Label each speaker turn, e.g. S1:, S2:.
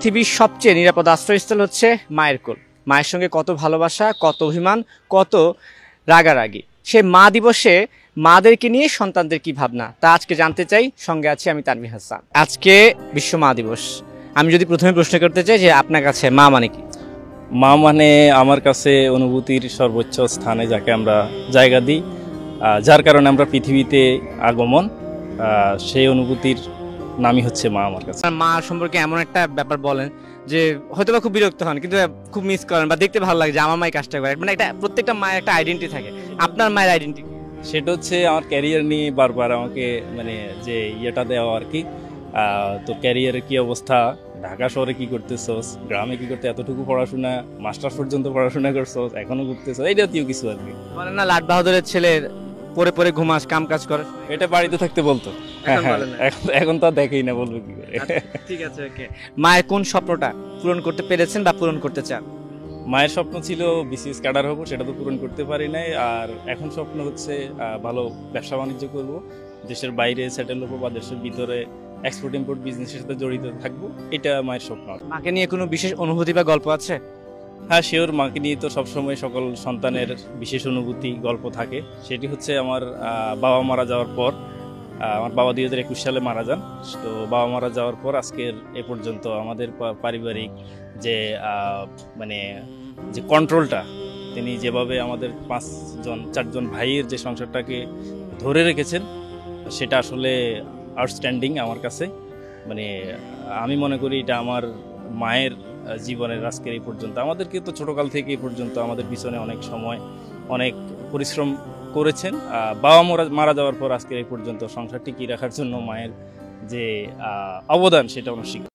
S1: পৃথিবীর সবচেয়ে নিরাপদ আশ্রয়স্থল হচ্ছে মায়ের কোল। মায়ের সঙ্গে কত ভালোবাসা, কত অভিমান, কত রাগারাগি। সে মা দিবসে মাদেরকে নিয়ে সন্তানদের কি ভাবনা তা আজকে জানতে চাই। সঙ্গে আছি আমি তানভীর হাসান। আজকে বিশ্ব মা দিবস। আমি যদি প্রথমে প্রশ্ন করতে চাই যে আপনার কাছে মা মানে কি?
S2: মা মানে আমার কাছে অনুভূতির সর্বোচ্চ স্থানে যাকে আমরা জায়গা দিই, যার কারণে আমরা পৃথিবীতে আগমন, সেই অনুভূতির নামই হচ্ছে মা আমার কাছে।
S1: মা সম্পর্কে এমন একটা ব্যাপার বলেন যে হয়তো বা খুব বিরক্ত হন, কিন্তু খুব মিস করেন বা দেখতে ভালো লাগে যে আমার মায়ের কাজটা করে। মানে একটা প্রত্যেকটা মায়ের একটা আইডেন্টি থাকে। আপনার মায়ের আইডেন্টি
S2: সেটা হচ্ছে আমার ক্যারিয়ার নিয়ে বারবার আমাকে মানে যে ইয়েটা দেওয়া আর কি। তো ক্যারিয়ারের কি অবস্থা, ঢাকা শহরে কি করতেছোস, গ্রামে কি করতে, এতটুকু পড়াশোনা, মাস্টার্স পর্যন্ত পড়াশোনা করছোস, এখনো করতেছো, এই জাতীয় কিছু আর কি।
S1: বলে না লাট বাহাদুরের ছেলে পরে পরে ঘুমাস, কাম কাজ করে।
S2: এটা বাড়িতে থাকতে বলতো, এখন তো দেখেই না, বলবো কি করে।
S1: ঠিক আছে, ওকে। মায়ের কোন স্বপ্নটা পূরণ করতে পেরেছেন বা পূরণ করতে চান?
S2: মায়ের স্বপ্ন ছিল বিসিএস ক্যাডার হবো, সেটা তো পূরণ করতে পারি নাই। আর এখন স্বপ্ন হচ্ছে ভালো ব্যবসা বাণিজ্য করব, দেশের বাইরে সেটেল হবো বা দেশের ভিতরে এক্সপোর্ট ইম্পোর্ট বিজনেসের সাথে জড়িত থাকবো। এটা মায়ের স্বপ্ন।
S1: মাকে নিয়ে কোনো বিশেষ অনুভূতি বা গল্প আছে?
S2: হ্যাঁ, শিওর। মাকে নিয়ে তো সবসময় সকল সন্তানের বিশেষ অনুভূতি গল্প থাকে। সেটি হচ্ছে আমার বাবা মারা যাওয়ার পর, আমার বাবা 2021 সালে মারা যান। তো বাবা মারা যাওয়ার পর আজকের এ পর্যন্ত আমাদের পারিবারিক যে মানে যে কন্ট্রোলটা, তিনি যেভাবে আমাদের 4জন ভাইয়ের যে সংসারটাকে ধরে রেখেছেন, সেটা আসলে আউটস্ট্যান্ডিং আমার কাছে। মানে আমি মনে করি এটা আমার মায়ের জীবনের আজকের এই পর্যন্ত, আমাদেরকে তো ছোটকাল থেকে এই পর্যন্ত আমাদের পিছনে অনেক সময় অনেক পরিশ্রম করেছেন। বাবা মারা যাওয়ার পর আজকের এই পর্যন্ত সংসার টিকিয়ে রাখার জন্য মায়ের যে অবদান, সেটা অনস্বীকার্য।